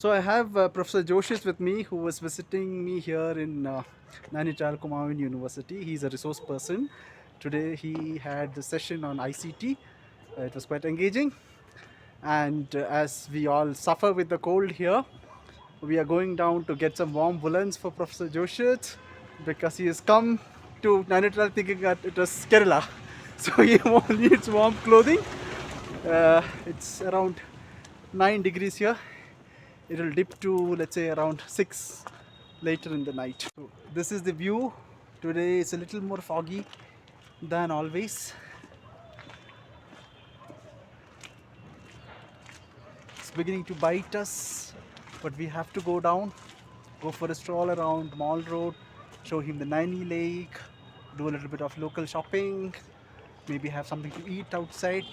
So I have Professor Joshis with me, who was visiting me here in Nainital Kumaon University. He's a resource person. Today he had the session on ICT. It was quite engaging. And as we all suffer with the cold here, we are going down to get some warm woolens for Professor Joshis because he has come to Nainital thinking that it was Kerala. So he needs warm clothing. It's around 9 degrees here. It will dip to, let's say, around 6 later in the night. So this is the view. Today is a little more foggy than always. It's beginning to bite us, but we have to go down, go for a stroll around Mall Road, show him the Naini Lake, do a little bit of local shopping, maybe have something to eat outside.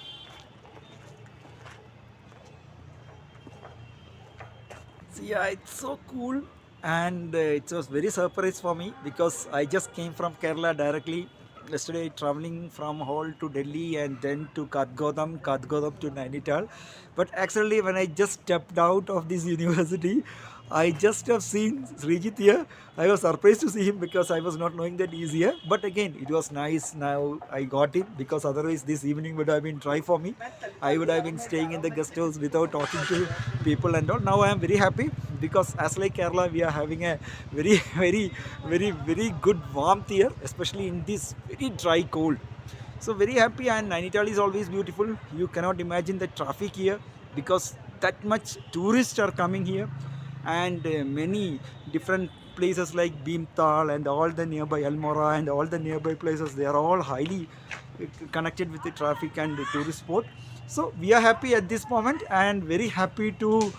Yeah, it's so cool, and it was very surprise for me because I just came from Kerala directly yesterday, traveling from Hall to Delhi and then to Kathgodam to Nainital. But actually, when I just stepped out of this university, I just have seen Srijit here. I was surprised to see him because I was not knowing that he's here. But again, it was nice. Now I got him because otherwise this evening would have been dry for me. I would have been staying in the guest house without talking to people and all. Now I am very happy because as like Kerala, we are having a very, very good warmth here, especially in this very dry cold. So very happy, and Nainital is always beautiful. You cannot imagine the traffic here because that much tourists are coming here, and many different places like Bhimtal and all the nearby Almora and all the nearby places, they are all highly connected with the traffic and the tourist spot. So we are happy at this moment and very happy to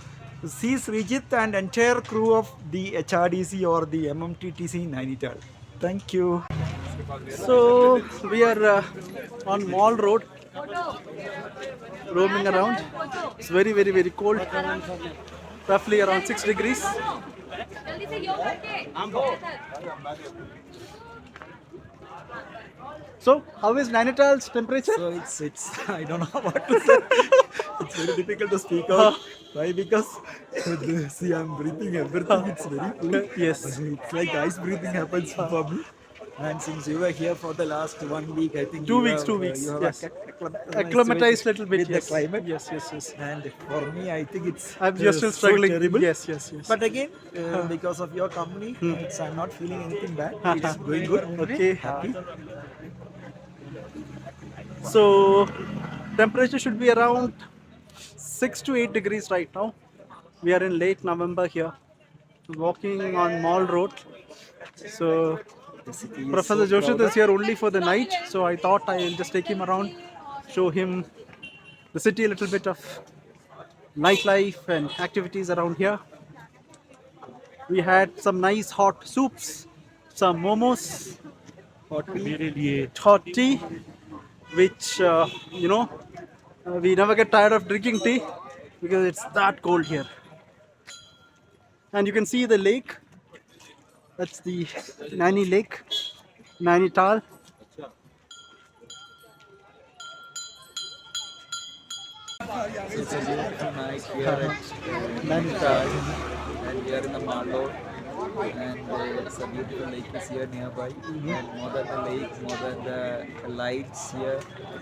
see Srijit and entire crew of the HRDC or the MMTTC in Nainital. Thank you. So we are on Mall Road, roaming around. It's very, very, very cold. Roughly around 6 degrees. So, how is Nainital's temperature? So it's I don't know what to say. It's very difficult to speak out. Why? Because see, I'm breathing everything. It's very cool. Yes. It's like ice breathing happens for me. And since you were here for the last 1 week, I think 2 weeks, two you weeks. have Yes. acclimatized Acclimatized little bit. with the Yes. climate. Yes. Yes. Yes. And for me, I think it's You're still so struggling. terrible. Yes. Yes. Yes. But again, because of your company, I'm not feeling anything bad. It's going good. Okay. Happy. So, temperature should be around 6 to 8 degrees right now. We are in late November here, walking on Mall Road. So, The city is Professor so Joshit crowded. is here only for the night, so I thought I'll just take him around, show him the city, a little bit of nightlife and activities around here. We had some nice hot soups, some momos, hot tea, which we never get tired of drinking tea because it's that cold here. And you can see the lake. That's the Naini Lake, Nainital. So it's a beautiful night here at Nainital, and we are in the Mall Road, and it's a beautiful lake is here nearby. And more than the lake, more than the lights here,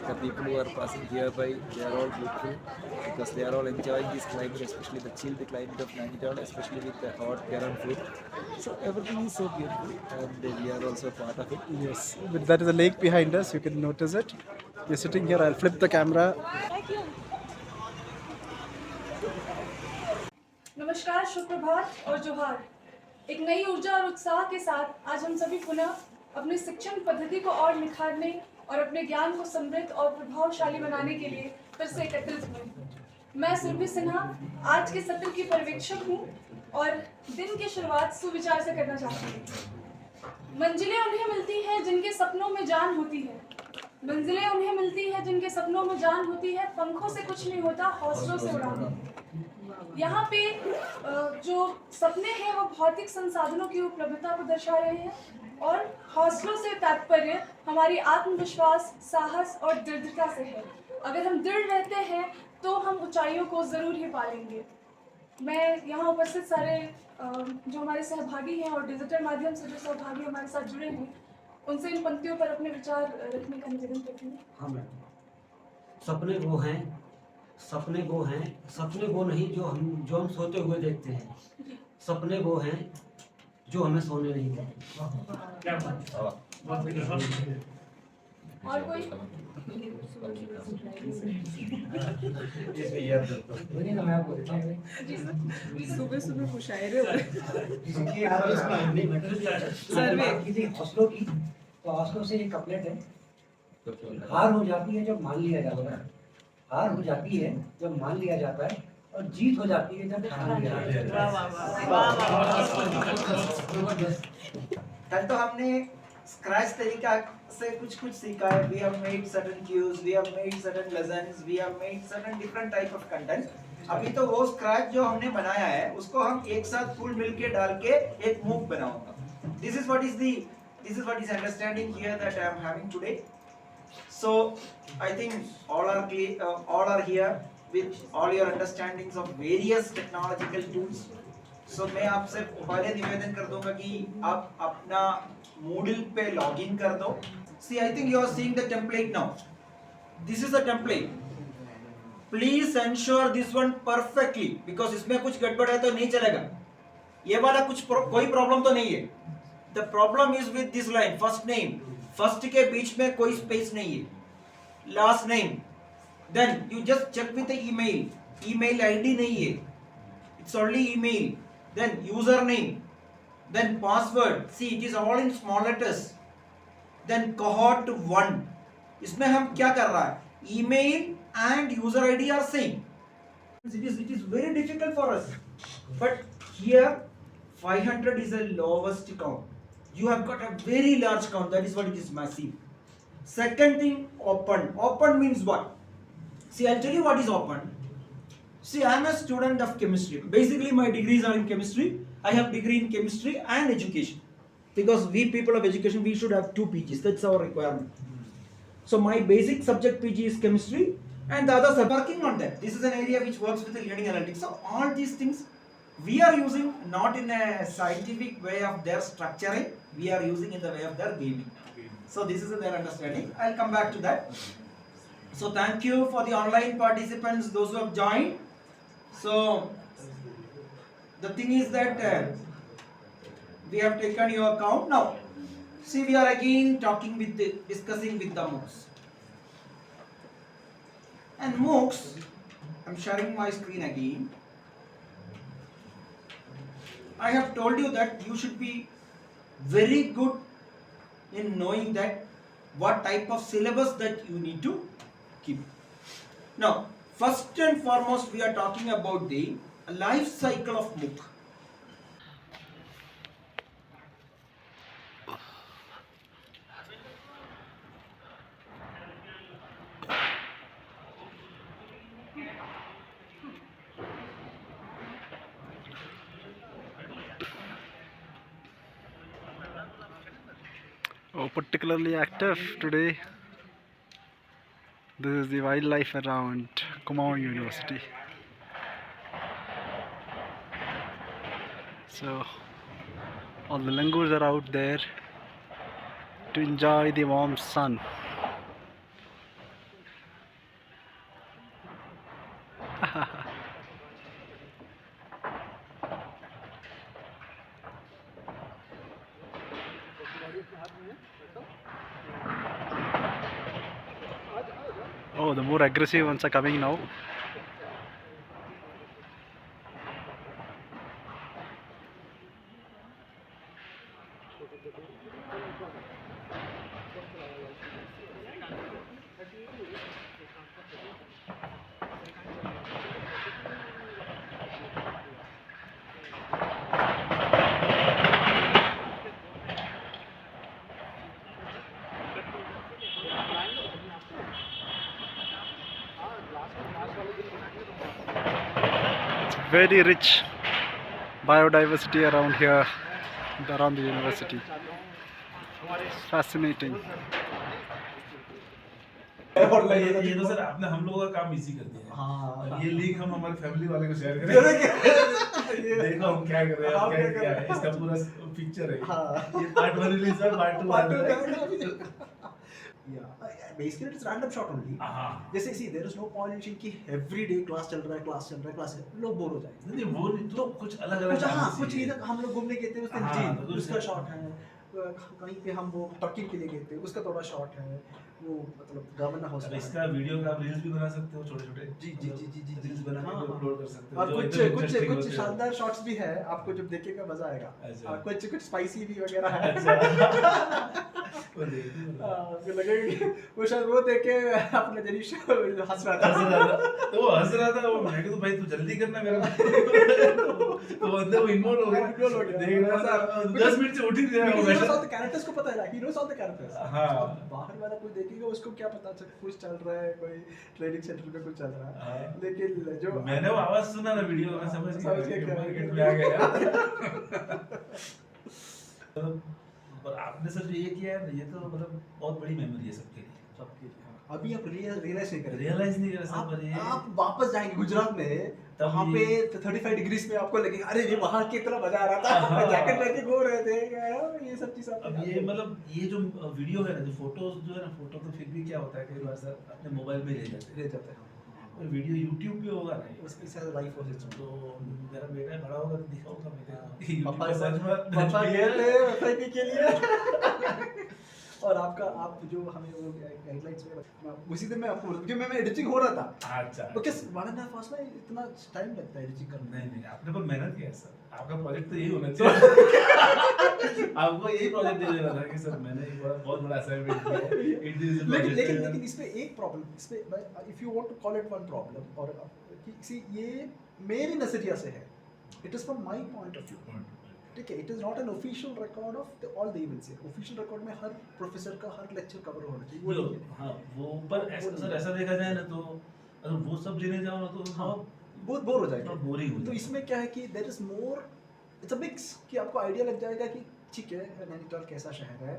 the people who are passing hereby, they are all beautiful because they are all enjoying this climate, especially the chilled climate of Nainital, especially with the hot garam food. So everything is so beautiful, and we are also part of it. Yes, but that is a lake behind us. You can notice it. We're sitting here. I'll flip the camera. नमस्कार, सुप्रभात और जोहार। एक नई ऊर्जा और उत्साह के साथ आज हम सभी पुनः अपनी शिक्षण पद्धति को और निखारने और अपने ज्ञान को समृद्ध और प्रभावशाली बनाने के लिए फिर से एकत्रित हुए। मैं सुरभि सिन्हा आज के सत्र की पर्यवेक्षक हूँ और दिन की शुरुआत सुविचार से करना चाहती हूँ। मंजिलें उन्हें मिलती हैं जिनके सपनों में जान होती है। मंजिलें उन्हें मिलती है जिनके सपनों में जान होती है। पंखों से कुछ नहीं होता, हौसलों से उड़ाना। यहाँ पे जो सपने हैं वो भौतिक संसाधनों की उपलब्धता को दर्शा रहे हैं और हौसलों से तात्पर्य हमारी आत्मविश्वास, साहस और दृढ़ता से है। अगर हम दृढ़ रहते हैं तो हम ऊंचाइयों को जरूर ही पालेंगे। मैं यहाँ उपस्थित सारे जो हमारे सहभागी हैं और डिजिटल माध्यम से जो सहभागी हमारे साथ जुड़े हैं उनसे इन पंक्तियों पर अपने विचार रखने का निवेदन करती हूँ। हाँ मैम। सपने वो हैं, सपने वो हैं, सपने वो नहीं जो हम सोते हुए देखते हैं। सपने वो हैं जो हमें सोने नहीं देते। और कोई सुबह सुबह मुशायरे हो रहे हौसलों की तो हौसलों से एक कपलेट है। हार हो जाती है जब मान लिया जाता है, हार हो जाती है जब मान लिया जाता है, और जीत हो जाती है जब ठान लिया जाता है। कल तो हमने स्क्रैच तरीका से कुछ सीखा है। We have made certain cues, we have made certain lessons, we have made certain different type of content. अभी तो वो स्क्रैच जो हमने बनाया है उसको हम एक साथ फुल मिलके डाल के एक मूव बनाऊंगा। This is what is understanding here that I am having today. So I think all are clear, all are here with all your understandings of various technological tools. So मैं आपसे पहले निवेदन कर दूंगा कि आप अपना Moodle पे लॉगिन कर दो। See, I think you are seeing the template now. This is a template. Please ensure this one perfectly because इसमें कुछ गड़बड़ है तो नहीं चलेगा। ये वाला कोई प्रॉब्लम तो नहीं है। The problem is with this line, first name. First के बीच में कोई स्पेस नहीं है। Last name, then you just check with the email, email ID नहीं है, it's only email, then user name, then password, see it is all in small letters, then cohort 1। इसमें हम क्या कर रहा है, email and user ID are same. it is very difficult for us, but here 500 is a lowest count. You have got a very large count, that is what it is massive. Second thing, open means what? See, I'll tell you what is open. See, I am a student of chemistry. Basically my degrees are in chemistry. I have degree in chemistry and education because we people of education, we should have 2 PGs. That's our requirement. So my basic subject PG is chemistry and the others are working on that. This is an area which works with the learning analytics. So all these things we are using not in a scientific way of their structuring, we are using in the way of their gaming. So this is their understanding. I'll come back to that. So thank you for the online participants, those who have joined. So the thing is that we have taken your account. Now see, we are again discussing with the MOOCs. And MOOCs, I'm sharing my screen again. I have told you that you should be very good in knowing that what type of syllabus that you need to keep. Now, first and foremost, we are talking about the life cycle of MOOC. Oh, particularly active today. This is the wildlife around Kumaon University. So all the langurs are out there to enjoy the warm sun. Oh, the more aggressive ones are coming now. It's very rich biodiversity around here, around the university. It's fascinating. ये तो sir आपने हम लोगों का काम easy कर दिया है। हाँ और ये लिंक हम हमारे फैमिली वाले को शेयर करें, देखो हम क्या कर रहे हैं, हम क्या क्या किया कर है, इसका पूरा पिक्चर है। हाँ। ये पार्ट 1 रिलीज है, पार्ट 2 Part आ two रहा है। basically it's random shot only. हाँ। जैसे see there is no point in कि every day क्लास चल रहा है क्लास चल रहा है क्लास लोग बोर हो जाएंगे। नहीं वो नहीं तो कुछ अलग अलग कुछ हाँ कुछ इधर हम लोग घूमने गए थे उस दिन हाँ, जी तो उसका कुछ- शॉट है कहीं पे हम वो ट्रकिंग के लिए गए थे उसका थोड़ा शॉट है वो मतलब गवर्नर हाउस अब इसका वीडियो का आप रील्स भी बना सकते हो छोटे-छोटे। जी, जी, जी, जी, जी, रील्स जी, बना के हाँ, भी हाँ। अपलोड कर सकते हो। और जो कुछ एकदम कुछ interesting कुछ होते हैं। शानदार शॉट्स भी है आपको जब देखेगा मजा आएगा अच्छा। और कुछ कुछ स्पाइसी भी वगैरह है अच्छा। वो देखिए मतलब। आपको लगेगा कि वो शायद वो देख के अपने जरीश हंस रहा था हंस रहा था, तो वो हंस रहा था, वो मैं कहा तो भाई तू जल्दी करना मेरा। तो वो अंदर वो इन्वॉल्व हो गया, Involve हो गया। देख रहा था, 10 मिनट से उठ ही नहीं रहा वो Because he knows वैसे। all the characters को पता है ना, he knows all the characters. हाँ। अब बाहर वाला कोई देखेगा उसको क्या पता चल कुछ चल रहा है कोई ट्रेनिंग सेंटर में कुछ चल रहा है हाँ। लेकिन जो मैंने वो आवाज सुना ना वीडियो में, समझ समझ गया गया कि क्या है। मार्केट में आ गया। और आपने सर जो ये किया है ना, ये तो मतलब बहुत बड़ी मेमोरी है सबके लिए। सबके लिए, हाँ। अभी आप रियलाइज नहीं करेंगे रियलाइज नहीं कर सकते आप, पर ये आप वापस जाएंगे गुजरात में तब वहाँ पे ये- 35 डिग्रीज में आपको लगेगा अरे ये वहाँ कितना मजा आ रहा था हाँ। जैकेट लेके घूम रहे थे यार, ये सब चीज अब ये मतलब ये जो वीडियो है ना, जो फोटोज जो है ना, फोटो तो फिर भी क्या होता है कई बार सर अपने मोबाइल में ले जाते हैं, ले जाते हैं और वीडियो यूट्यूब पे होगा ना उसके साथ लाइफ हो तो मेरा बेटा बड़ा होगा तो दिखाऊंगा मैं पापा सच में पापा गए थे FIP के लिए और आपका आप जो हमें वो गाइडलाइंस वगैरह उसी दिन मैं आपको क्योंकि मैं एडिटिंग हो रहा था अच्छा ओके 1.5 hours में इतना टाइम लगता है एडिटिंग करने में नहीं नहीं आपने पर मेहनत किया है सर, आपका प्रोजेक्ट तो यही होना चाहिए। आपको यही प्रोजेक्ट दे देना था कि सर मैंने एक बहुत बड़ा असाइनमेंट किया है, it is a लेकिन project। लेकिन लेकिन इसमें एक प्रॉब्लम इसमें if you want to call it one problem और सी ये मेरे नजरिया से है it is from my point of view ठीक है it is not an official record of all the events official record में हर प्रोफेसर का हर लेक्चर कवर होना चाहिए वो वो नहीं है। हाँ वो पर ऐसा सर ऐसा देखा जाए ना तो अगर वो सब लेने जाओ ना तो बहुत बोर हो जाएगा बोरिंग हो तो जाएगा। इसमें क्या है कि there is more it's a mix कि आपको आइडिया लग जाएगा कि ठीक है नैनीताल कैसा शहर है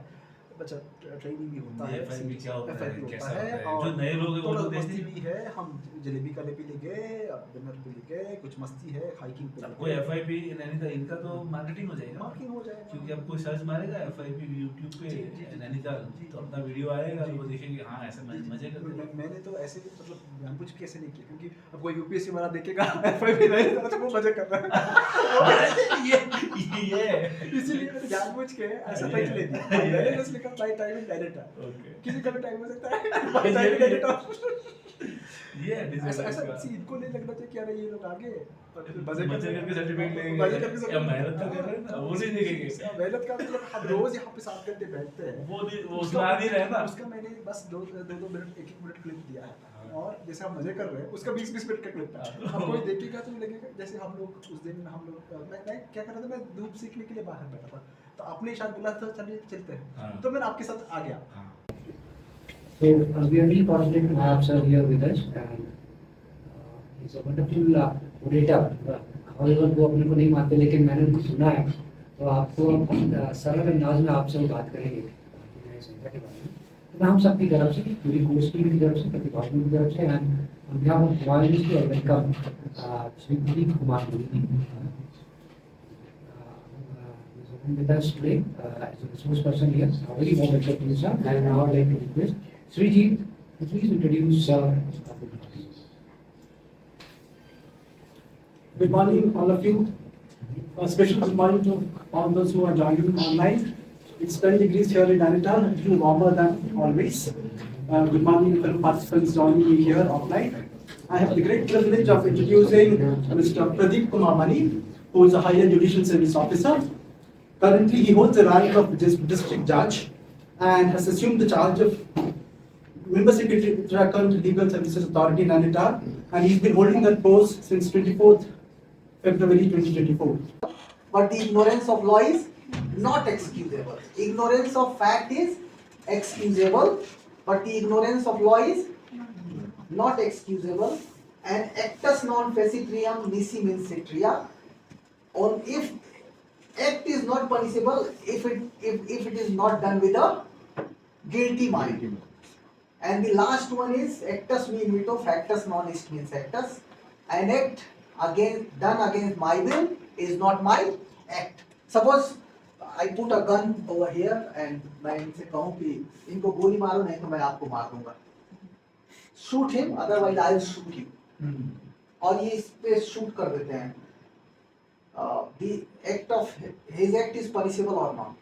बच्चा ट्रेनिंग भी होता है FIP क्या होता है, FIP कैसा होता है होता है, और जो नए लोग हैं वो थोड़ा तो देखते मस्ती ही- भी है हम जलेबी का लेपी ले गए डिनर पे ले गए कुछ मस्ती है हाइकिंग पे अब कोई FIP नैनीताल इनका तो मार्केटिंग हो जाएगा, मार्किंग हो जाएगा क्योंकि अब कोई सर्च मारेगा FIP यूट्यूब पे जी, जी, जी, नैनीताल जी, तो अपना वीडियो आएगा तो वो जी, देखेंगे हाँ ऐसे मजे करते हैं। मैंने तो ऐसे मतलब जानबूझ के ऐसे नहीं किया क्योंकि अब कोई यूपीएससी वाला देखेगा FIP नहीं तो वो मजे कर रहा है ये इसीलिए मैंने जानबूझ के ऐसा टाइटल ले दिया मैंने बस लिखा my time in editor okay किसी का भी टाइम हो सकता है माय टाइम इन एडिटर ये ऐसा ऐसा सी इनको नहीं लगना चाहिए कि अरे ये लोग आगे मजे करके सर्टिफिकेट लेंगे मजे करके या मेहनत तो कर रहे हैं ना, वो नहीं देखेंगे। मेहनत का मतलब हम रोज यहाँ पे 7 घंटे बैठते हैं वो नहीं वो उसका आ नहीं रहे ना। उसका मैंने बस दो मिनट एक मिनट क्लिप दिया है और जैसे हम मजे कर रहे हैं उसका 20 मिनट का क्लिप है अब कोई देखेगा तो लगेगा जैसे हम लोग उस दिन हम लोग मैं क्या कर रहा था मैं धूप सीखने के लिए बाहर बैठा था तो आपने शायद बोला था चलिए चलते हैं हाँ। तो मैंने आपके साथ आ गया So we are really fortunate to have sir here with us, and he's a wonderful orator. However, वो अपने को नहीं मानते लेकिन मैंने उनको सुना है तो आपको सरल अंदाज में आपसे वो बात करेंगे संख्या के बारे में। तो मैं हम सबकी तरफ से पूरी कोर्स टीम की तरफ से प्रतिभागियों की तरफ से and on behalf of Kumar University I welcome Shri Pradeep Kumar Modi. He's with us today as a resource person here. A very warm welcome to you, sir. And now I'd like to request Sriji to please introduce Good morning, all of you. A special good morning to all those who are joining online. It's 10 degrees here in Nainital, a little warmer than always. Good morning, fellow participants joining me here offline. I have the great privilege of introducing Mr. Pradeep Kumar Mani, who is a higher judicial service officer. Currently, he holds the rank of district judge and has assumed the charge of Member Secretary Uttarakhand Legal Services Authority, Nainital, and he's been holding that post since 24th February 2024. But the ignorance of law is not excusable. Ignorance of fact is excusable, but the ignorance of law is not excusable. And actus non facitrium nisi mincitria. On if act is not punishable if it is not done with a guilty mind. And the last one is actus me in vitro, factus non est means actus. An act done against my will is not my act. Suppose I put a gun over here and मैं इनसे कहूँ कि इनको गोली मारो नहीं तो मैं आपको मार दूंगा. Shoot him, otherwise I'll shoot you. और ये इस पे shoot कर देते हैं. The act of his act is punishable or not?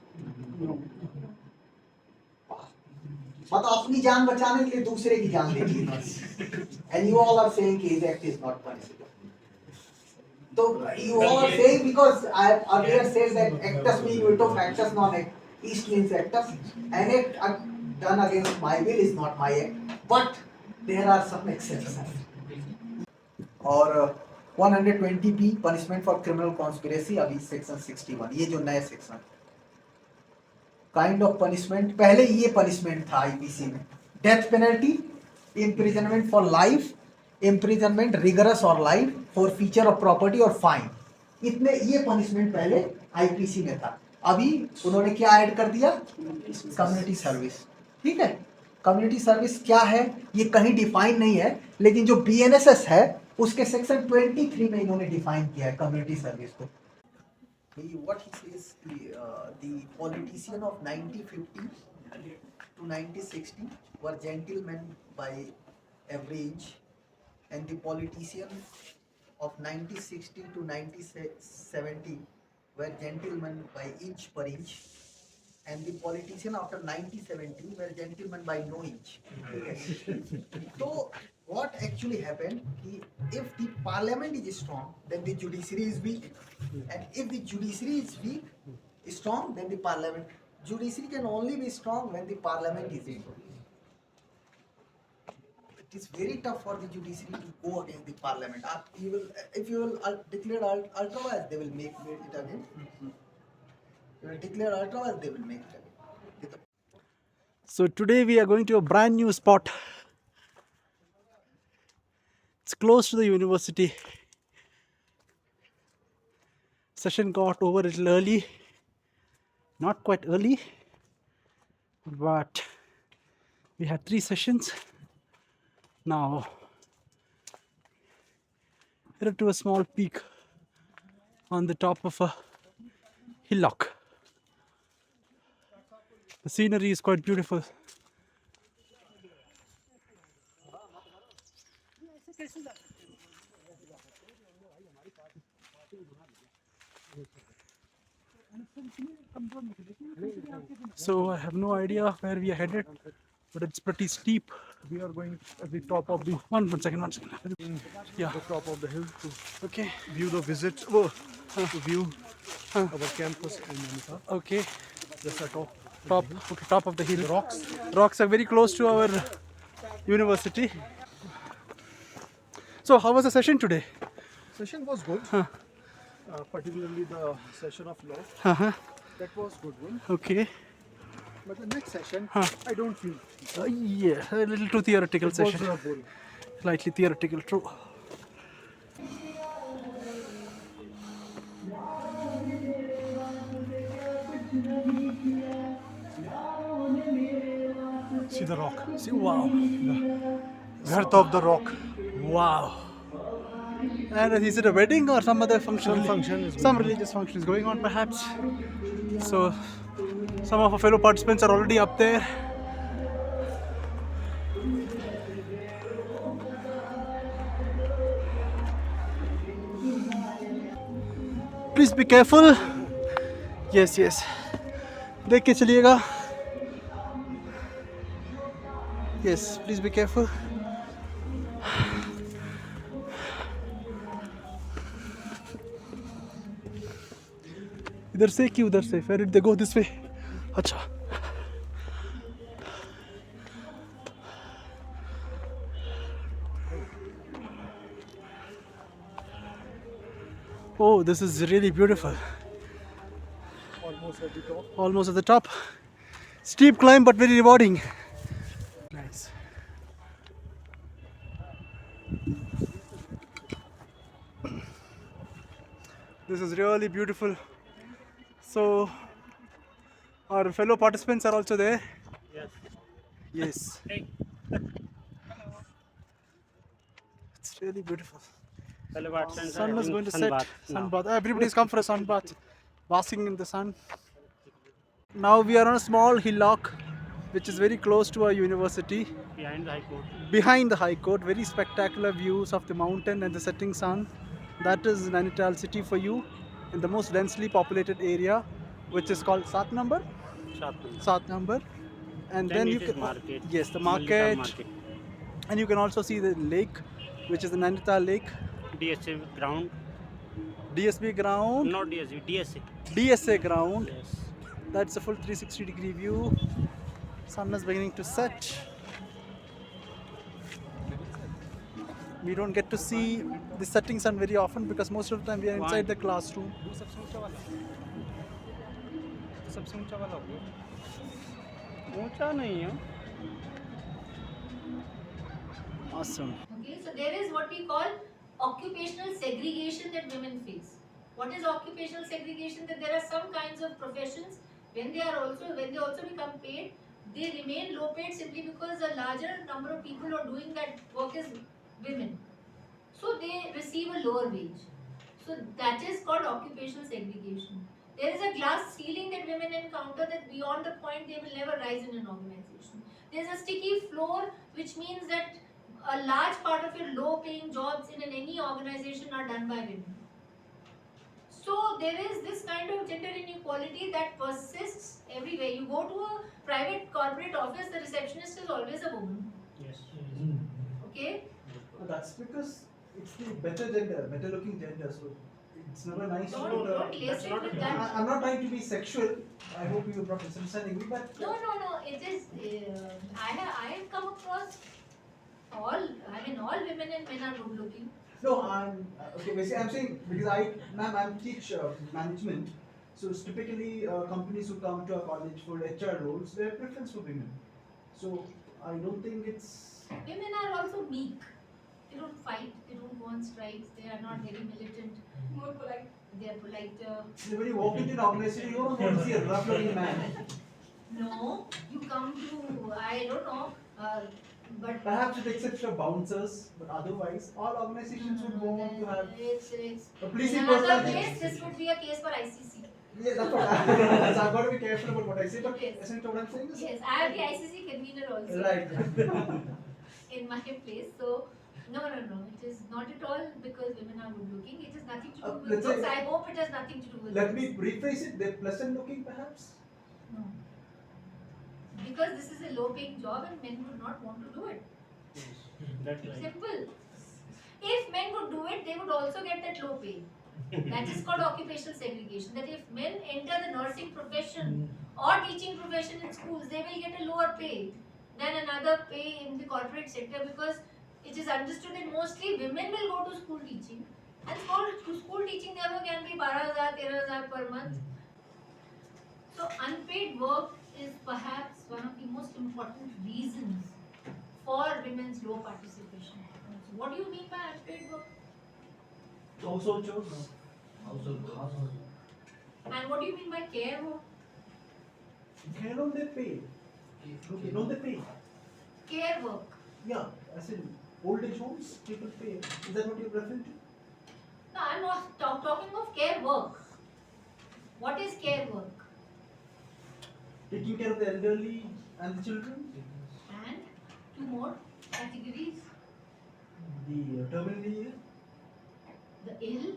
मतलब अपनी जान बचाने के लिए दूसरे की जान ले ली. And you all are saying his act is not punishable. So you all are saying because I have earlier said that actus me in vitro, factus non est means actus. An act done against my will is not my act. But there are some exceptions. और 120p punishment for criminal conspiracy अभी section 61 ये जो नया section kind of punishment पहले ये punishment था IPC में death penalty, imprisonment for life, imprisonment rigorous or life, forfeiture of property और fine. इतने ये punishment पहले IPC में था. अभी उन्होंने क्या ऐड कर दिया? Community service. ठीक है, कम्युनिटी सर्विस क्या है ये कहीं डिफाइन नहीं है, लेकिन जो BNSS है उसके सेक्शन 23 में इन्होंने डिफाइन किया है कम्युनिटी सर्विस को. What he says, the politician of 1950 to 1960 were gentlemen by average, and the politician of 1960 to 1970 were gentlemen by inch per inch, and the politician after 1970 were gentlemen by no inch. So what actually happened, if the parliament is strong, then the judiciary is weak, and if the judiciary is weak, strong, then the parliament. Judiciary can only be strong when the parliament is weak. It is very tough for the judiciary to go against the parliament. If you will declare ultra vires, they will make it again. You will declare ultra vires, they will make it again. So today we are going to a brand new spot. It's close to the university. Session got over a little early. Not quite early, but we had 3 sessions. Now, headed to a small peak on the top of a hillock. The scenery is quite beautiful. So I have no idea where we are headed, but it's pretty steep. We are going at the top of the One second. Yeah. the top of the hill to Okay. view the visit. To view our campus in Nainital. Okay. Just at top. Top of the hill. Rocks are very close to our university. So how was the session today? Session was good. Particularly the session of law. Uh-huh. That was good one. Okay. But the next session, I don't feel. Yeah, a little too theoretical It was session. boring. Slightly theoretical, true. See the rock. See, wow. Girth of the rock. Wow. And is it a wedding or some other function? Some function is Some religious function is going on, perhaps. So, some of our fellow participants are already up there. Please be careful. Yes, yes. देख के चलिएगा. Yes, please be careful. इधर से कि उधर से? Where did they go? This way. अच्छा. Oh, this is really beautiful. Almost at the top. Almost at the top. Steep climb, but very rewarding. Nice. This is really beautiful. So, our fellow participants are also there. Yes. Yes. It's really beautiful. पहले बात Sun is going to set. Sunbath. Everybody's come for a sunbath, basking in the sun. Now we are on a small hillock, which is very close to our university. behind the high court. Behind the High Court, very spectacular views of the mountain and the setting sun. That is Nainital city for you, in the most densely populated area, which is called Sat Number. Sat Number. And then you it is can market. yes, the Mallika market, and you can also see the lake, which is the Nainital Lake, DSA ground. DSB ground, Not DSA. DSA. DSA ground. Yes. That's a full 360-degree view. Sun is beginning to set. We don't get to see the setting sun very often because most of the time we are inside the classroom. ऊंचा नहीं है. Awesome. Okay, so there is what we call occupational segregation that women face. What is occupational segregation? That there are some kinds of professions when they also become paid, they remain low paid simply because a larger number of people who are doing that work is women. So they receive a lower wage. So that is called occupational segregation. There is a glass ceiling that women encounter that beyond the point they will never rise in an organization. There is a sticky floor, which means that a large part of your low paying jobs in any organization are done by women. So there is this kind of gender inequality that persists everywhere. You go to a private corporate office, the receptionist is always a woman. Yes. Okay? That's because it's the better gender, better looking gender. So it's never nice Don't lace it with that. I'm not trying to be sexual. I hope you are not misunderstanding me, but No. It is. I have come across all women and men are good looking. no, I'm okay. Basically, I'm saying because I teach management. So it's typically companies who come to our college for HR roles, they have preference for women. So I don't think it's. Women are also meek. They don't fight. They don't go on strikes. They are not very militant. More polite. They are polite. When you walk into an organization, you don't want to see a rough-looking man. No, you come to I don't know. But Perhaps with the exception of bouncers, but otherwise, all organizations would want to have it's a pleasing in another personality. place, this would be a case for ICC. Yeah, that's what so I've got to be careful about what I say, but Yes. essentially what I'm saying is. Yes, I am the ICC convener also. Right. In my place, so no. It is not at all because women are good looking. It has nothing to do with let's say- looks. I hope it has nothing to do with Let looks. me rephrase it. They're pleasant looking, perhaps. No. Because this is a low paying job and men would not want to do it. That's right. Simple. If men would do it, they would also get that low pay. That is called occupational segregation. That if men enter the nursing profession or teaching profession in schools, they will get a lower pay than another pay in the corporate sector because it is understood that mostly women will go to school teaching. And school teaching therefore can be 12,000, 13,000 per month. So unpaid work is perhaps one of the most important reasons for women's low participation. So what do you mean by unpaid work? Household chores. And what do you mean by care work? Care don't they pay? Okay, don't they pay? Care work. Yeah, as in old age homes, people pay. Is that what you're referring to? No, I'm not talking of care work. What is care work? Taking care of the elderly and the children. And two more categories: The terminally ill. the ill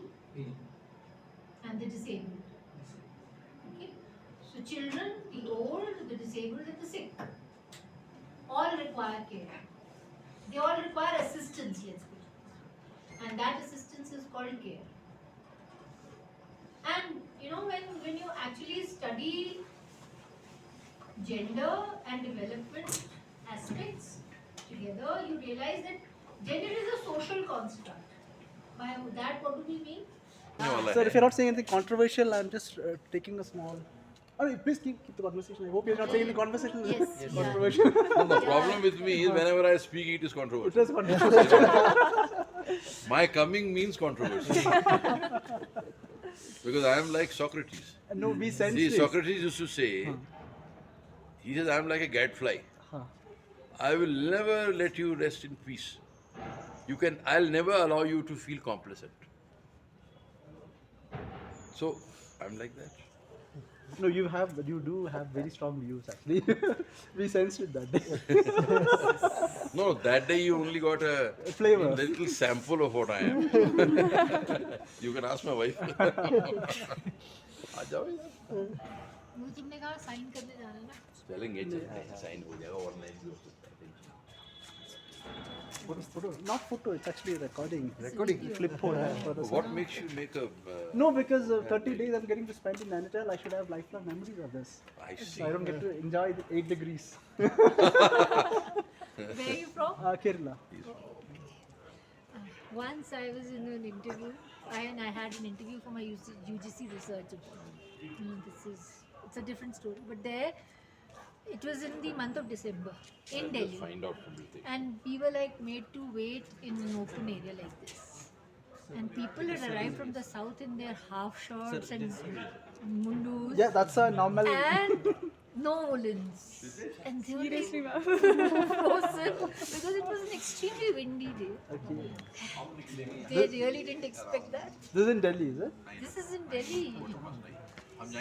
and the disabled. Okay? So children, the old, the disabled and the sick all require care. They all require assistance, let's put it. And that assistance is called care. And you know, when you actually study gender and development aspects together, you realize that gender is a social construct. By that, what do we mean? Sir, if you're not saying anything controversial, I'm just taking a small. I mean, please keep the conversation. I hope you're not saying anything controversial. Yes. Controversial. No, the problem with me is whenever I speak, it is It controversial. was controversial. My coming means controversy. Because I am like Socrates. No, we sense See, this. Socrates used to say, he says, I am like a gadfly. I will never let you rest in peace. I'll never allow you to feel complacent. So I'm like that. No, you do have very strong views actually. We sensed it that day. No, that day you only got a Flavor. little sample of what I am. You can ask my wife. आ जाओ यार. वो तुमने कहा sign करने जाना है ना. चलेंगे साइन हो जाएगा और नहीं हो सकता. Not photo, it's actually recording. Flip phone. What makes you make a? No, because 30 days I'm getting to spend in Nainital, I should have lifelong memories of this. I see. So I don't get to enjoy the 8 degrees. Where are you from? Kerala. Once I was in an interview, and I had an interview for my UGC research. It's a different story, but there, it was in the month of December in Delhi. Find out from the thing. And we were like made to wait in an open area like this. And people had arrived from the south in their half shorts and mundus. Yeah, that's a normal. And no woolens. And they were like Seriously, ma'am. frozen because it was an extremely windy day. Okay. They really didn't expect that. This is in Delhi, is it? This is in Delhi.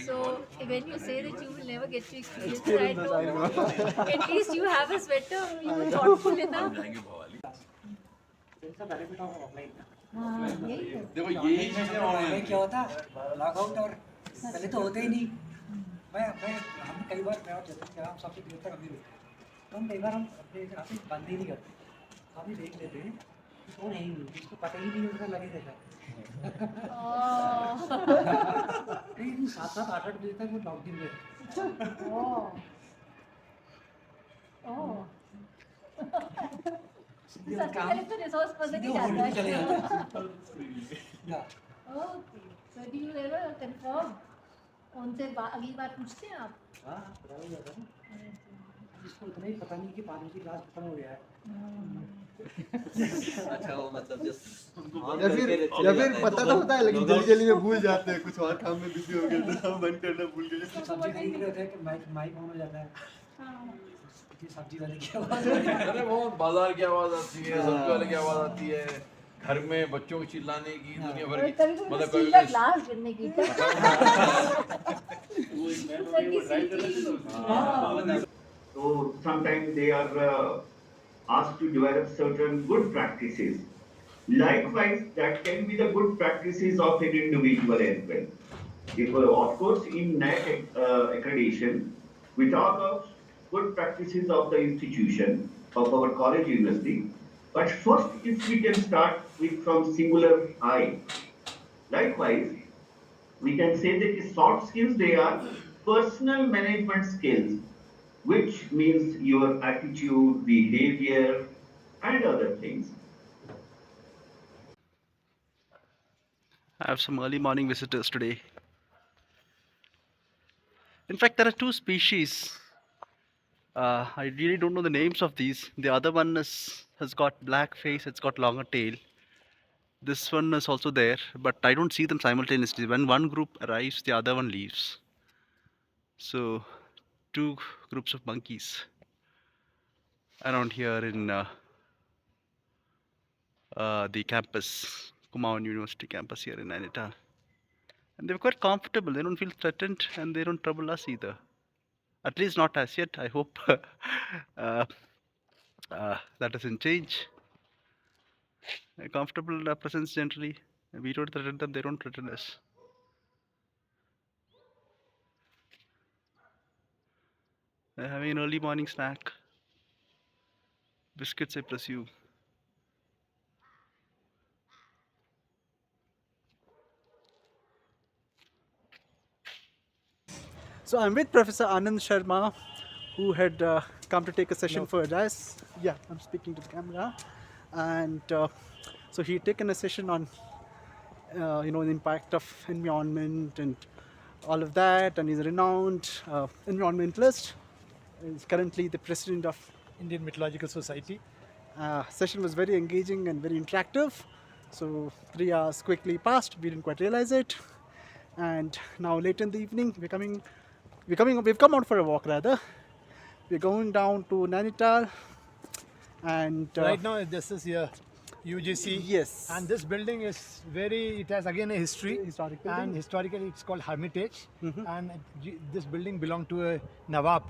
So when you say that you will never get to experience it, I Experience this, I know. know. At least you have a sweater. You were thoughtful enough. It's a benefit of offline. हाँ, यही है. देखो यही में क्या होता log out और पहले तो होते ही नहीं. हम कई बार मैं और जतिन हम सबसे देर तक अभी रुकते तो हम कई बार हम अपने यहाँ पे बंद ही नहीं करते. अभी देख लेते हैं कि कौन है ही नहीं, इसको पता ही नहीं उनका लगे रहता है. 7-7 8-8 बजे तक वो लॉक दिन रहते. सबसे पहले तो रिसोर्स पर्सन ही जाता है. चले जाते हैं. Okay. So do you ever confirm? उनसे अगली बार पूछते हैं आप? हाँ, बराबर जाता है. इसको इतना ही पता नहीं कि पानी की ग्लास खत्म हो गया है. अच्छा वो मतलब जस्ट या फिर पता तो होता है लेकिन जल्दी में भूल जाते हैं, कुछ और काम में बिजी हो गए तो हम बंद करना भूल गए. सब्जी खरीद रहे थे कि माइक ऑन हो जाता है. ये सब्जी वाले की आवाज. अरे वो बाजार की आवाज आती है, सब्जी वाले की आवाज आती है, घर में बच्चों को चिल्लाने की, दुनिया भर की, मतलब स्टील का ग्लास गिरने की. So sometimes they are asked to develop certain good practices. Likewise, that can be the good practices of an individual as well. If, of course, in NAC accreditation, we talk of good practices of the institution, of our college university. But first, if we can start with from singular I. Likewise, we can say that the soft skills, they are personal management skills, which means your attitude, behavior, and other things. I have some early morning visitors today. In fact, there are two species. I really don't know the names of these. The other one has got black face, it's got longer tail. This one is also there, but I don't see them simultaneously. When one group arrives, the other one leaves. So, two groups of monkeys around here in the campus, Kumaon University campus here in Nainital. And they're quite comfortable, they don't feel threatened and they don't trouble us either. At least not as yet, I hope that doesn't change. A comfortable presence generally, we don't threaten them, they don't threaten us. They're having an early morning snack. Biscuits, I presume. So I'm with Professor Anand Sharma, who had come to take a session for us. Yeah, I'm speaking to the camera. And so he'd taken a session on, the impact of environment and all of that. And he's a renowned environmentalist. He's currently the president of Indian Meteorological Society. Session was very engaging and very interactive. So 3 hours quickly passed. We didn't quite realize it. And now late in the evening, we've come out for a walk rather. We're going down to Nainital, and Right now, this is here. UGC. Yes. And this building is it has again a history. Historic building. And historically it's called Hermitage. Mhm. And this building belonged to a Nawab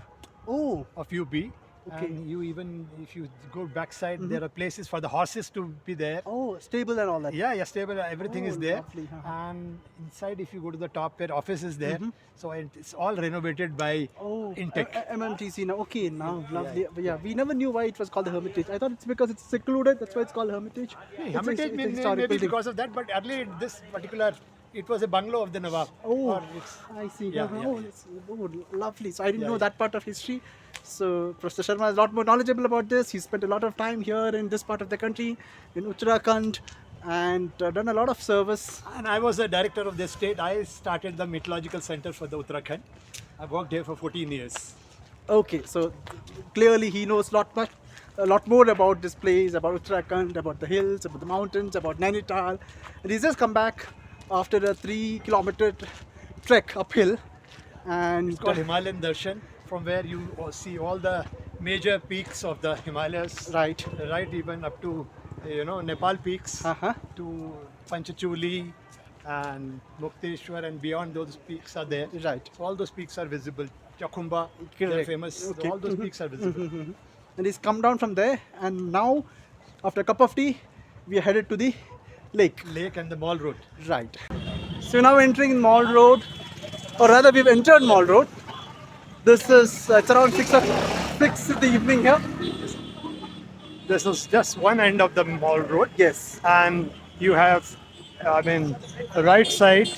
Oh, of UP. Okay. And if you go backside, there are places for the horses to be there. oh, stable and all that. Yeah, stable. Everything Oh, is there. lovely, huh. And inside, if you go to the top, where office is there, so it's all renovated by Oh, Intech. MMTC now. Okay, now lovely. Yeah, we never knew why it was called the Hermitage. I thought it's because it's secluded. That's why it's called Hermitage. It's a- Hermitage it's a maybe historic building. because of that, but earlier this particular, it was a bungalow of the Nawab. Oh, Or it's, I see. Yeah, Uh-huh. yeah, Oh, yeah. lovely. So I didn't Yeah, know yeah. that part of history. So Professor Sharma is a lot more knowledgeable about this. He spent a lot of time here in this part of the country, in Uttarakhand, and done a lot of service. and I was the director of the state. I started the Meteorological Center for the Uttarakhand. I worked here for 14 years. Okay, so clearly he knows a lot more about this place, about Uttarakhand, about the hills, about the mountains, about Nainital. And he's just come back after a 3-kilometer trek uphill. And It's called Himalayan Darshan, from where you see all the major peaks of the Himalayas. Right. Right, even up to Nepal peaks, Uh-huh. to Panchachuli and Mukteshwar, and beyond those peaks are there. Right. So all those peaks are visible. Chakhumba, they're Correct. famous. Okay. All those peaks are visible. And he's come down from there, and now, after a cup of tea, we are headed to the lake. Lake and the Mall Road. Right. So we're now entering Mall Road, or rather, we've entered Mall Road. This is it's around 6 in the evening here. This is just one end of the Mall Road. Yes. And you have, right side,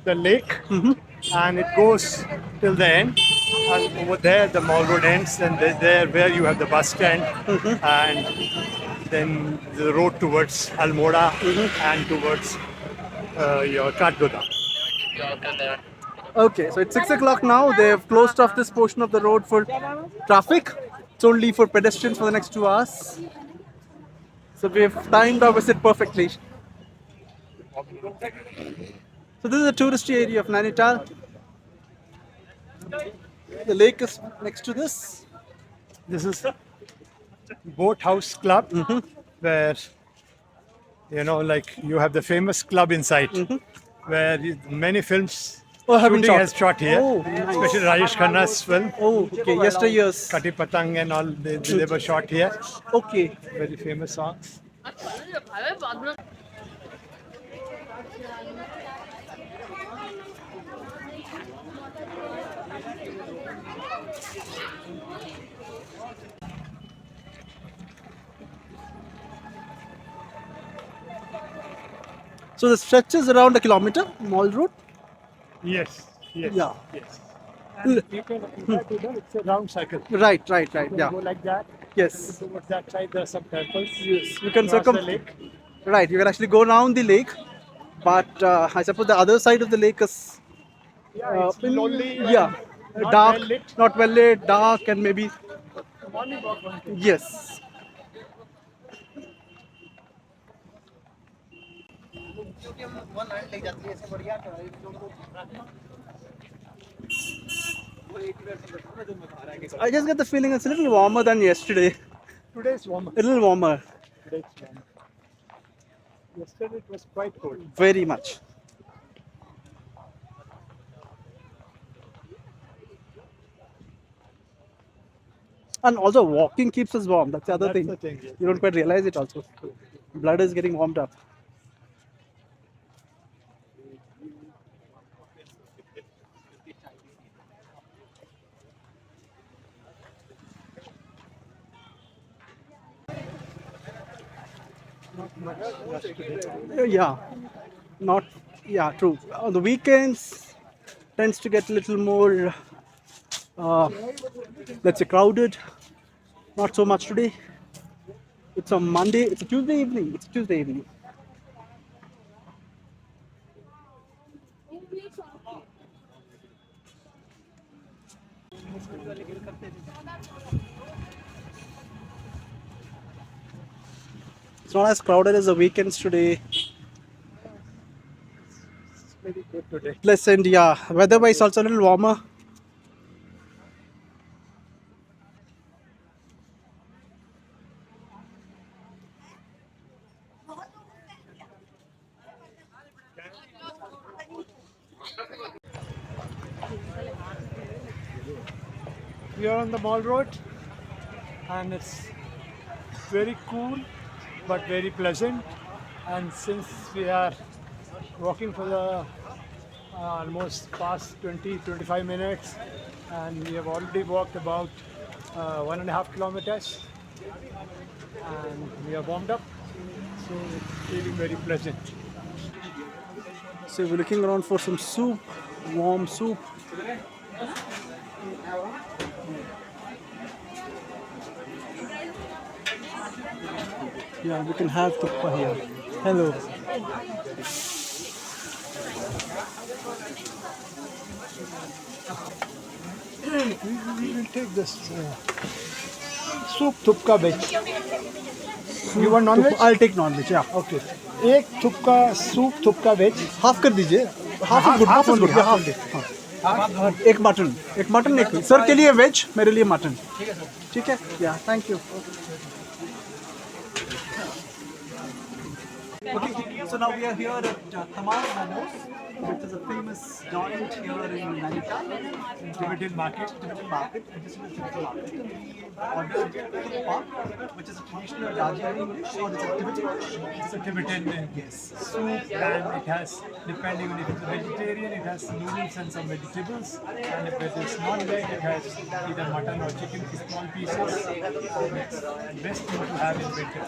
the lake, and it goes till the end. And over there, the Mall Road ends, and there where you have the bus stand, and then the road towards Almora and towards your Katgoda. Okay, so it's 6 o'clock now. They have closed off this portion of the road for traffic. It's only for pedestrians for the next 2 hours. So we've timed our visit perfectly. So this is a touristy area of Nainital. The lake is next to this. This is Boat House Club, where you have the famous club inside, where many films have been shooting shot. has shot here, Oh, nice. especially Rajesh Khanna's film. Oh, okay, yesteryears. Kati Patang and all, they were shot here. Okay. Very famous songs. So the stretch is around a kilometer, Mall Road. Yes, yes, Yeah. yes. And you can compared to that, it's a round cycle. Right. You Yeah. go like that. Yes. Towards that side, there are some temples. Yes. You can Across the lake. Right. You can actually go around the lake, but I suppose the other side of the lake is Yeah, it's lonely. yeah, not dark, well lit. not well lit, dark, and maybe Morning walk one can. yes. I just get the feeling it's a little warmer than yesterday. Today is warmer. A little warmer, Today it's warmer. Yesterday it was quite cold. very much. And also walking keeps us warm. That's the other That's thing. the thing, yes. You don't quite realize it also. Blood is getting warmed up. Yeah, not yeah, true. On the weekends, tends to get a little more, let's say, crowded. Not so much today. It's a Monday. It's a Tuesday evening. It's a Tuesday evening. It's not as crowded as the weekends today. Very good today. Pleasant, yeah. Weather-wise, also a little warmer. We are on the Mall Road, and it's very cool but very pleasant. And since we are walking for the almost past 20-25 minutes, and we have already walked about 1.5 kilometers, and we are warmed up, so it's feeling very pleasant. So we're looking around for some soup, warm soup. Yeah, we can have tuppa here. Hello. We will take this soup thupka veg. You want non-veg? I'll take non-veg, yeah. Okay. एक थुपका soup थुपका veg half कर दीजिए. Half is good, half is good. Half. एक mutton एक. Sir के लिए veg, मेरे लिए mutton. ठीक है. या, thank you. Okay, so now we are here at Tamar Manos, which is a famous joint here in Nainital, Tibetan market. This is the Tibetan market. We ordered tuppa, which is a traditional Rajastani dish, or it's a Tibetan dish. It's a Tibetan soup, and it has, depending on if it's a vegetarian, it has noodles and some vegetables, and if it is non-veg, it has either mutton or chicken, small pieces. It's best thing to have in winter.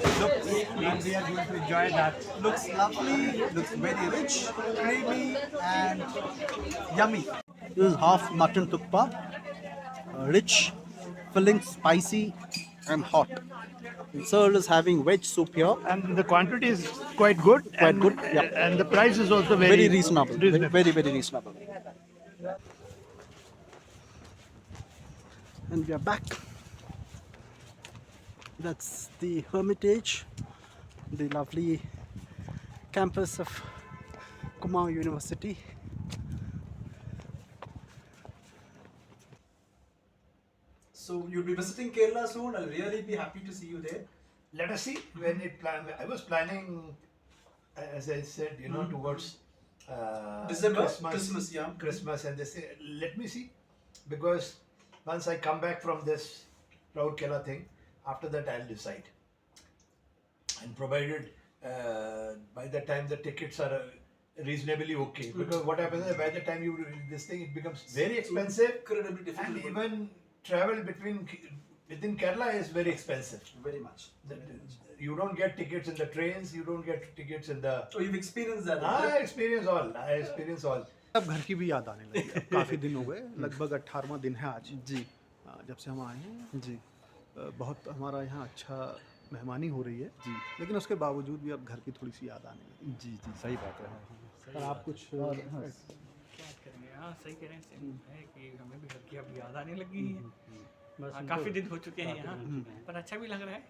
And we are going to enjoy that. Looks lovely, looks very rich, creamy, and yummy. This is half mutton tuppa, rich, filling, spicy, and hot. Sir is having veg soup here. And the quantity is quite good. Quite good, yeah. And the price is also Very reasonable. Very, very reasonable. And we are back. That's the Hermitage, the lovely campus of Kumaon University. So you'll be visiting Kerala soon. I'll really be happy to see you there. Let us see when it plan. I was planning, as I said, towards December, Christmas, yeah. Christmas, and they say, let me see, because once I come back from this Proud Kerala thing, after that I'll decide. And provided by the time the tickets are reasonably okay, because what happens is by the time you this thing, it becomes very expensive, Incredibly difficult. and even travel within Kerala is very expensive. Very much. You don't get tickets in the trains, you don't get tickets in the. Oh, you've experienced that. I experience all. अब घर की भी याद आने लगी. अब काफ़ी दिन हो गए, लगभग 18वां दिन है आज जी. जब से हम आए हैं जी. बहुत हमारा यहाँ अच्छा मेहमानी हो रही है जी. लेकिन उसके बावजूद भी अब घर की थोड़ी सी याद आने लगी. जी जी, सही बात है. पर आप कुछ क्या करेंगे. हाँ, सही कह रहे हैं. सेम है कि हमें भी घर की अब याद आने लगी है. काफ़ी दिन हो चुके हैं यहाँ, पर अच्छा भी लग रहा है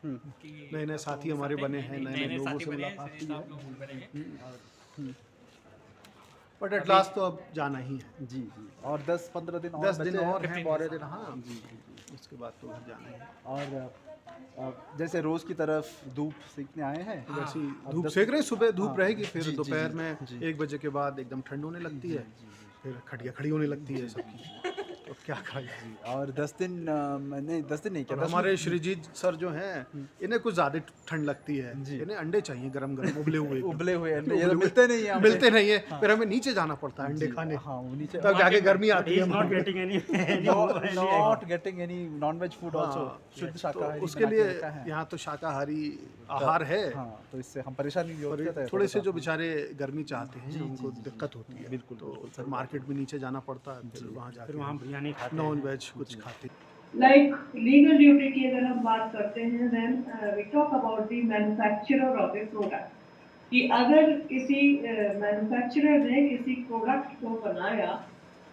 कि नए नए साथी हमारे बने हैं, नए नए लोगों साथी से बने मुलाकात हैं, की सब लोग बने हैं. बट एट लास्ट तो अब जाना ही है. जी जी. और 10-15 दिन और 10 दिन बचे हैं. और हैं, 12 दिन. हाँ जी, उसके बाद तो जाना ही है. और जैसे रोज की तरफ धूप सेकने आए हैं, वैसे अब धूप 10 सेक रहे, सुबह धूप हाँ, रहेगी, फिर जी, जी, दोपहर जी, में जी. 1 बजे के बाद एकदम ठंड होने लगती है, फिर खटिया खड़ी होने लगती है सबकी. तो क्या खाई. और 10 दिन नहीं, 10 दिन नहीं, क्या और 10 हमारे श्रीजीत सर जो हैं, इन्हें कुछ ज़्यादा ठंड लगती है. जी. इन्हें अंडे चाहिए गरम गरम उबले हुए. उबले हुए अंडे ये तो मिलते नहीं हैं. मिलते नहीं है. फिर हमें नीचे जाना पड़ता है अंडे खाने. हाँ, वो नीचे. तब जाके गर्मी आती है. not getting any Not getting any non-veg food also. शुद्ध शाकाहारी. उसके लिए यहाँ तो शाकाहारी आहार है. हाँ, तो इससे हम परेशानी भी होती है. थोड़े से जो बेचारे गर्मी चाहते हैं, उनको दिक्कत होती है. बिल्कुल. तो फिर मार्केट में नीचे जाना पड़ता है, फिर वहाँ जाके वहाँ बिरयानी खाते हैं. नॉन वेज कुछ खाते. लाइक लीगल ड्यूटी की अगर हम बात करते हैं, then we talk about the manufacturer of a product. कि अगर किसी मैन्युफैक्चरर ने किसी प्रोडक्ट को बनाया,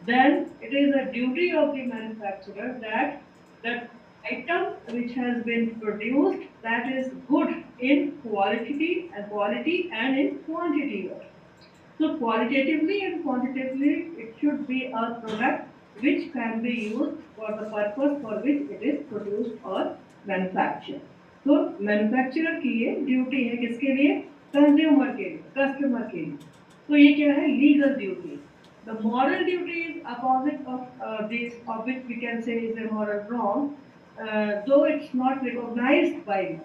then it is a duty of the manufacturer that that item which has been produced that is good in quality and in quantity. So qualitatively and quantitatively it should be a product which can be used for the purpose for which it is produced or manufactured. So manufacturer की ये duty है, किसके लिए? Consumer के लिए, customer के लिए. तो ये क्या है? Legal duty. The moral duty is opposite of this, of which we can say is a moral wrong, though it's not recognized by law.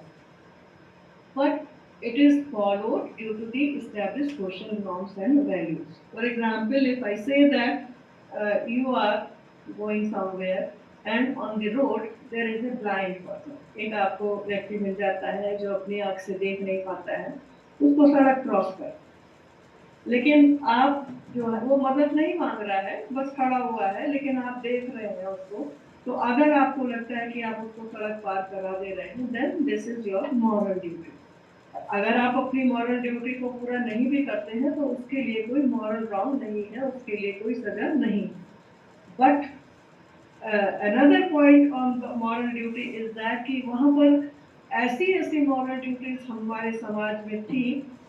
But it is followed due to the established social norms and values. For example, if I say that you are going somewhere and on the road there is a blind person, एक आपको व्यक्ति मिल जाता है जो अपनी आँख से देख नहीं पाता है, उसको सड़क क्रॉस कर, लेकिन आप जो है वो मदद नहीं मांग रहा है, बस खड़ा हुआ है, लेकिन आप देख रहे हैं उसको, तो अगर आपको लगता है कि आप उसको सड़क पार करा दे रहे हैं, then this is your moral duty. अगर आप अपनी मॉरल ड्यूटी को पूरा नहीं भी करते हैं तो उसके लिए कोई मॉरल रॉन्ग नहीं है, उसके लिए कोई सजा नहीं. But another point on moral duty is that कि वहाँ पर ऐसी मॉरल ड्यूटीज हमारे समाज में थी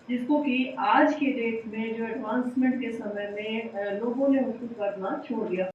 जिसको कि आज के डेट में जो एडवांसमेंट के समय में लोगों ने उसको करना छोड़ दिया.